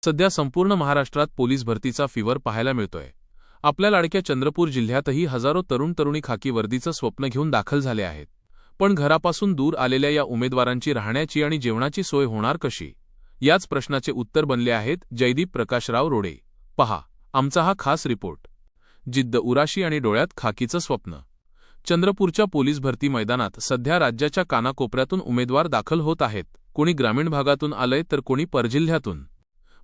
सध्या संपूर्ण महाराष्ट्रात पोलीस भरतीचा फीवर पाहायला मिळतोय। आपल्या लाडक्या चंद्रपूर जिल्ह्यातही हजारो तरुण तरुणी खाकी वर्दीचं स्वप्न घेऊन दाखल झाले आहेत। पण घरापासून दूर आलेल्या या उमेदवारांची राहण्याची आणि जेवणाची सोय होणार कशी, याच प्रश्नाचे उत्तर बनले आहेत जयदीप प्रकाशराव रोडे। पहा आमचा हा खास रिपोर्ट। जिद्द, उराशी आणि डोळ्यात खाकीचं स्वप्न। चंद्रपूरच्या पोलीस भरती मैदानात सध्या राज्याच्या कानाकोपऱ्यातून उमेदवार दाखल होत आहेत। कोणी ग्रामीण भागातून आलंय तर कोणी परजिल्ह्यातून।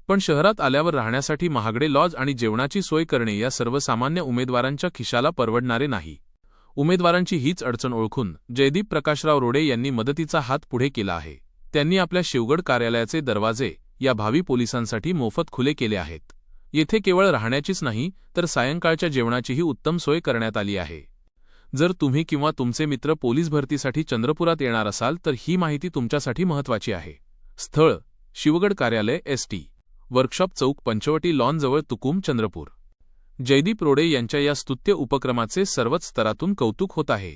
पण शहरात आल्यावर राहण्यासाठी महागडे लॉज आणि जेवणाची सोय करणे या सर्वसामान्य उमेदवारांच्या खिशाला परवडणारे नाही। उमेदवारांची हीच अडचण ओळखून जयदीप प्रकाशराव रोडे यांनी मदतीचा हात पुढे केला आहे। त्यांनी आपल्या शिवगड कार्यालयाचे दरवाजे या भावी पोलिसांसाठी मोफत खुले केले आहेत। येथे केवळ राहण्याचीच नाही तर सायंकाळच्या जेवणाचीही उत्तम सोय करण्यात आली आहे। जर तुम्ही किंवा तुमचे मित्र पोलीस भरतीसाठी चंद्रपुरात येणार असाल तर ही माहिती तुमच्यासाठी महत्त्वाची आहे। स्थळ: शिवगड कार्यालय, एसटी वर्कशॉप चौक, पंचवटी लॉन जवळ, तुकुम, चंद्रपूर। जयदीप रोडे यांच्या या स्तुत्य उपक्रमाचे सर्वच स्तरातून कौतुक होत आहे।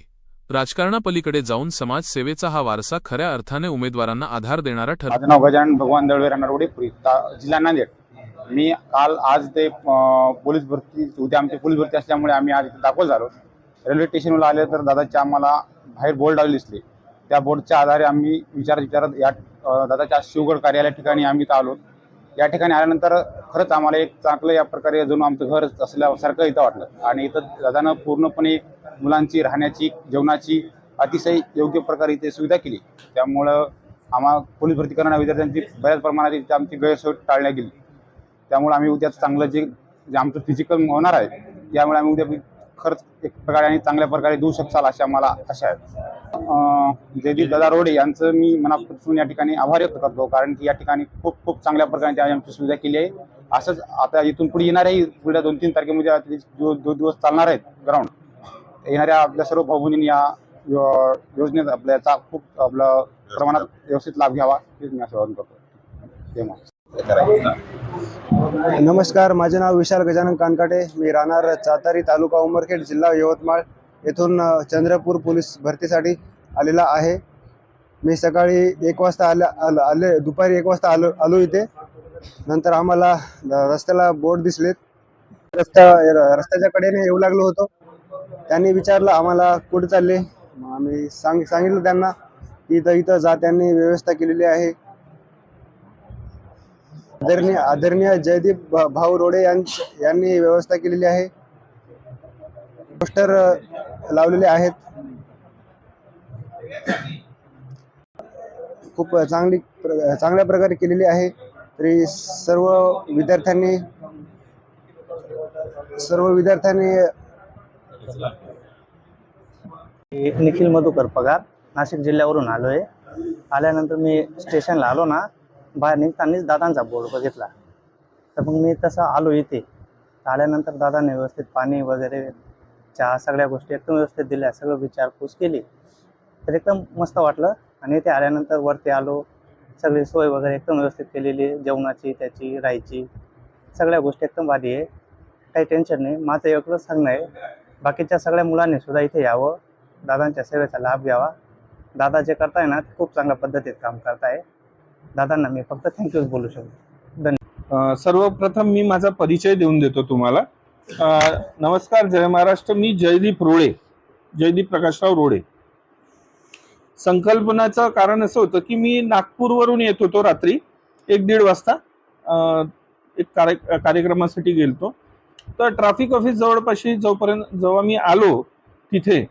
राजकारणापलीकडे जाऊन समाजसेवेचा हा वारसा खऱ्या अर्थाने उमेदवारांना आधार देणारा ठरतो। माझं नाव गजानन भगवान दळवे, राहणार रोडेपुरी, जिल्हा नांदेड। मी आज ते पोलीस भरती, उद्या आमची पोलीस भरती असल्यामुळे आम्ही आज इथे दाखल झालो। रेल्वे स्टेशनवर आले तर दादाच्या आम्हाला बाहेर बोर्ड लावले दिसले। त्या बोर्डच्या आधारे आम्ही विचारत या दादाच्या शिवगड कार्यालय ठिकाणी आम्ही आलो। या ठिकाणी आल्यानंतर खरंच आम्हाला एक चांगलं या प्रकारे जणू आमचं घर असल्यासारखं इथं वाटलं। आणि इथं दादानं पूर्णपणे मुलांची राहण्याची, जेवणाची अतिशय योग्य प्रकारे इथे सुविधा केली। त्यामुळं आम्हाला पोलीस भरती करणाऱ्या विद्यार्थ्यांची बऱ्याच प्रमाणात इथे आमची गैरसोय टाळण्यात गेली। त्यामुळे आम्ही उद्या चांगलं जे आमचं फिजिकल होणार आहे त्यामुळे आम्ही उद्या खरंच एक प्रकारे आणि चांगल्या प्रकारे देऊ शकाल अशा मला आशा आहे। जयदीप दादा रोडे यांचं मी मनापासून या ठिकाणी आभार व्यक्त करतो, कारण की या ठिकाणी खूप चांगल्या प्रकारे त्यांनी आमची सुविधा केली आहे। असंच आता इथून पुढे येणाऱ्याही पुढल्या 2-3 तारखेमध्ये जो दिवस चालणार आहेत ग्राउंड, येणाऱ्या आपल्या सर्व भाऊबंदींनी या योजनेत आपल्याचा खूप आपलं प्रमाणात व्यवस्थित लाभ घ्यावा हेच मी आवाहन करतो। नमस्कार, माझे नाव विशाल गजानन कानकाटे। मी राहणार चातारी, तालुका उमरखेड, जिल्हा यवतमाळ येथून चंद्रपूर पोलीस भरतीसाठी आलेला आहे। मी सकाळी 1 वाजता आले दुपारी 1 वाजता आलो इथे। नंतर आम्हाला रस्त्याला बोर्ड दिसलेत। रस्त्याच्या कडेने येऊ लागलो होतो। त्यांनी विचारलं आम्हाला कुठे चालले। आम्ही सांगितलं त्यांना की इथं जा। त्यांनी व्यवस्था केलेली आहे। आदरणीय जयदीप भाऊ रोडे यांनी व्यवस्था केलेली आहे। पोस्टर लावलेले आहेत। खूप चांगल्या प्रकारे केलेली आहे। तरी सर्व विद्यार्थ्यांनी निखिल मधुकर पगार, नाशिक जिल्ह्यावरून आलोय। आल्यानंतर मी स्टेशनला आलो ना, बाहेर निघतानाच दादांचा बोर्ड बघितला, तर मग मी तसं आलो इथे। आल्यानंतर दादाने व्यवस्थित पाणी वगैरे, चहा, सगळ्या गोष्टी एकदम व्यवस्थित दिल्या। सगळं विचारपूस केली तर एकदम मस्त वाटलं। आणि इथे आल्यानंतर वरती आलो, सगळी सोय वगैरे एकदम व्यवस्थित केलेली आहे। जेवणाची, त्याची, राहायची, सगळ्या गोष्टी एकदम भारी आहे। काही टेन्शन नाही। माझं एवढंच सांगणं आहे, बाकीच्या सगळ्या मुलांनी सुद्धा इथे यावं, दादांच्या सेवेचा लाभ घ्यावा। दादा जे करताय ना ते खूप चांगल्या पद्धतीत काम करताय। दादांना मी फक्त थँक्यूच बोलू शकतो। धन्यवाद। सर्वप्रथम मी माझा परिचय देऊन देतो तुम्हाला। नमस्कार, जय महाराष्ट्र। मी जयदीप प्रकाशराव रोडे। संकल्पनाचं कारण असं होतं की मी नागपूरवरून येत होतो रात्री 1-1:30 वाजता। एक कार्यक्रमासाठी गेलतो। तर ट्रॅफिक ऑफिस जवळपाशी जेव्हा मी आलो तिथे,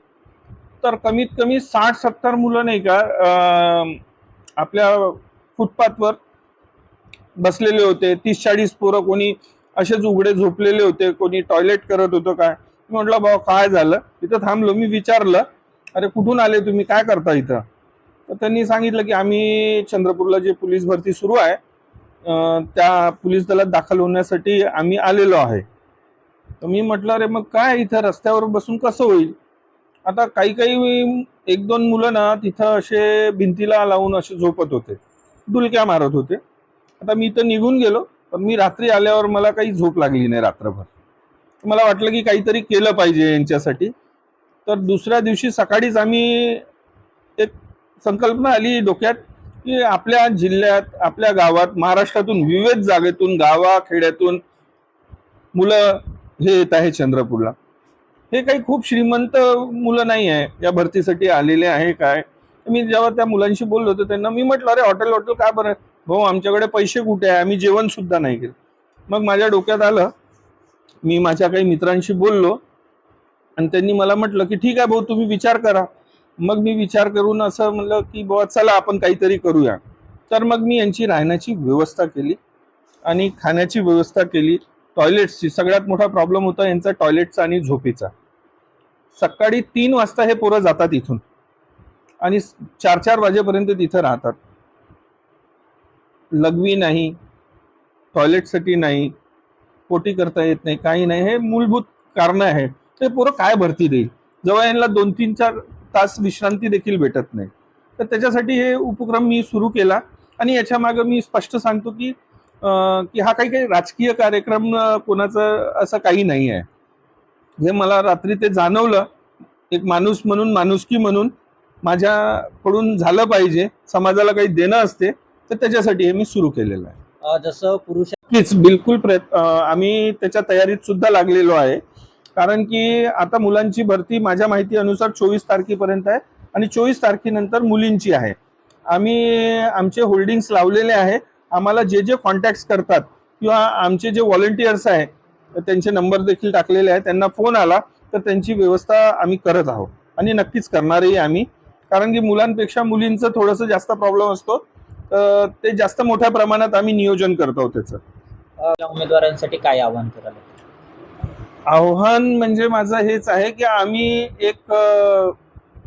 तर कमीत कमी 60-70 मुलं नाही का आपल्या फुटपाथवर बसलेले होते। 30-40 पोरं, कोणी असेच उघडे झोपलेले होते, कोणी टॉयलेट करत होतं। काय म्हटलं, भाऊ काय झालं? तिथं थांबलो। मी विचारलं, अरे कुठून आले तुम्ही, काय करता इथं? तर त्यांनी सांगितलं की आम्ही चंद्रपूरला जे पोलीस भरती सुरू आहे त्या पोलीस दलात दाखल होण्यासाठी आम्ही आलेलो आहे। तर मी म्हटलं, अरे मग काय इथं रस्त्यावर बसून कसं होईल? आता काही 1-2 मुलं ना तिथं असे भिंतीला लावून असे झोपत होते, डुलक्या मारत होते। आता मी इथं निघून गेलो, पण मी रात्री आल्यावर मला काही झोप लागली नाही रात्रभर। मला वाटलं की काहीतरी केलं पाहिजे यांच्यासाठी। तर दुसऱ्या दिवशी सकाळीच आम्ही एक संकल्पना आली डोक्यात की आपल्या जिल्ह्यात, आपल्या गावात, महाराष्ट्रातून विविध जागेतून, गावाखेड्यातून मुलं हे येत आहे चंद्रपूरला. हे काही खूप श्रीमंत मुलं नाही आहे या भरतीसाठी आलेले आहे काय. मी जेव्हा त्या मुलांशी बोललो होतो त्यांना मी म्हटलं, अरे हॉटेल हॉटेल काय बरं भाऊ, आमच्याकडे पैसे कुठे आहे, आम्ही जेवण सुद्धा नाही केलं. मग माझ्या डोक्यात आलं, मी माझ्या काही मित्रांशी बोललो आणि त्यांनी मला म्हटलं की ठीक आहे भाऊ, तुम्ही विचार करा. मग मी विचार करून असं म्हणलं की बाबा चला आपण काहीतरी करूया. तर मग मी यांची राहण्याची व्यवस्था केली आणि खाण्याची व्यवस्था केली. टॉयलेट्सची सगळ्यात मोठा प्रॉब्लेम होता यांचा टॉयलेटचा आणि झोपेचा. सकाळी 3 वाजता हे पोरं जातात इथून आणि 4-4 वाजेपर्यंत तिथं राहतात. लघवी नाही, टॉयलेटसाठी नाही, पोटी करता येत नाही, काही नाही. हे मूलभूत कारण आहे. ते पोरं काय भरती देईल जेव्हा यांना 2-3-4 तास विश्रांती देखील भेटत नाही. तर त्याच्यासाठी हे उपक्रम मी सुरू केला आणि याच्या मागे मी स्पष्ट सांगतो की हा काही राजकीय कार्यक्रम कोणाचं असं काही नाही आहे. हे मला रात्री ते जाणवलं. एक माणूस म्हणून, माणुसकी म्हणून माझ्याकडून झालं पाहिजे, समाजाला काही देणं असते, तर त्याच्यासाठी हे मी सुरू केलेलं आहे. जसं पुरुष नक्कीच, बिलकुल आम्ही त्याच्या तयारीत सुद्धा लागलेलो आहे. कारण की आता मुलांची भरती माझ्या माहिती अनुसार 24 तारखेपर्यंत आहे आणि 24 तारखेनंतर मुलींची आहे. आम्ही आमचे होल्डिंग्स लावलेले आहे. आम्हाला जे जे कॉन्टॅक्ट्स करतात किंवा आमचे जे व्हॉलंटियर्स आहे त्यांचे नंबर देखील टाकलेले आहेत. त्यांना फोन आला तर त्यांची व्यवस्था आम्ही करत आहोत आणि नक्कीच करणारही आम्ही. कारण की मुलांपेक्षा मुलींचं थोडंसं जास्त प्रॉब्लेम असतो. ते जास्त मोठ्या प्रमाणात आम्ही नियोजन करतो त्याचं. उमेदवारांसाठी काय आव्हान कराल? आव्हान म्हणजे माझं हेच आहे की आम्ही एक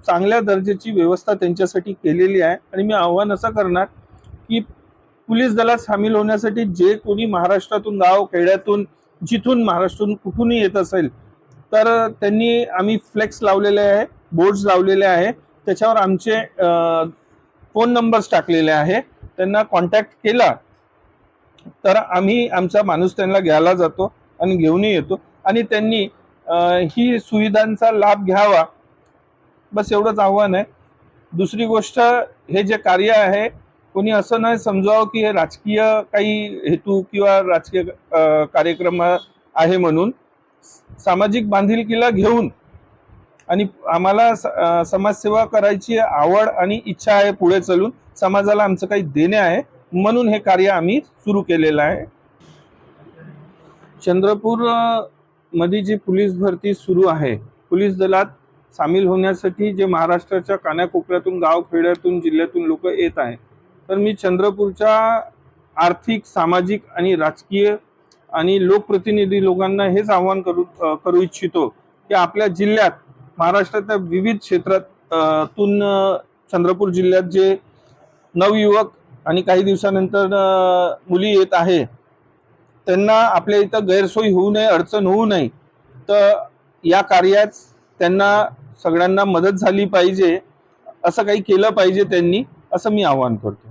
चांगल्या दर्जाची व्यवस्था त्यांच्यासाठी केलेली आहे आणि मी आव्हान असं करणार की पोलीस दलात सामील होण्यासाठी जे कोणी महाराष्ट्रातून, गाव खेड्यातून, जिथून महाराष्ट्रातून कुठूनही येत असेल तर त्यांनी आम्ही फ्लेक्स लावलेले आहे, बोर्ड्स लावलेले आहे, त्याच्यावर आमचे फोन नंबर्स टाकलेले आहे. त्यांना कॉन्टॅक्ट केला तर आम्ही आमचा माणूस त्यांना घ्यायला जातो आणि घेऊनही येतो आणि त्यांनी ही सुविधांचा लाभ घ्यावा, बस एवढंच आव्हान आहे. दुसरी गोष्ट, हे जे कार्य आहे कोणी असं नाही समजावं की हे राजकीय काही हेतू किंवा राजकीय कार्यक्रम आहे म्हणून. सामाजिक बांधिलकीला घेऊन आणि आम्हाला समाजसेवा करायची आवड आणि इच्छा आहे. पुढे चालून समाजाला आमचं काही देणे आहे म्हणून हे कार्य आम्ही सुरू केलेलं आहे. चंद्रपूर मध्ये जी पोलीस भरती सुरू आहे, पोलीस दलात सामील होण्यासाठी जे महाराष्ट्राच्या कानाकोपऱ्यातून, गावखेड्यातून, जिल्ह्यातून लोक येत आहे, तर मी चंद्रपूरच्या आर्थिक, सामाजिक आणि राजकीय आणि लोकप्रतिनिधी लोकांना हेच आवाहन करू इच्छितो की आपल्या जिल्ह्यात, महाराष्ट्राच्या विविध क्षेत्रातून चंद्रपूर जिल्ह्यात जे नवयुवक आणि काही दिवसानंतर मुली येत आहे, त्यांना आपल्या इथं गैरसोय होऊ नये, अडचण होऊ नये, तर या कार्यात त्यांना सगळ्यांना मदत झाली पाहिजे, असं काही केलं पाहिजे त्यांनी, असं मी आवाहन करतो.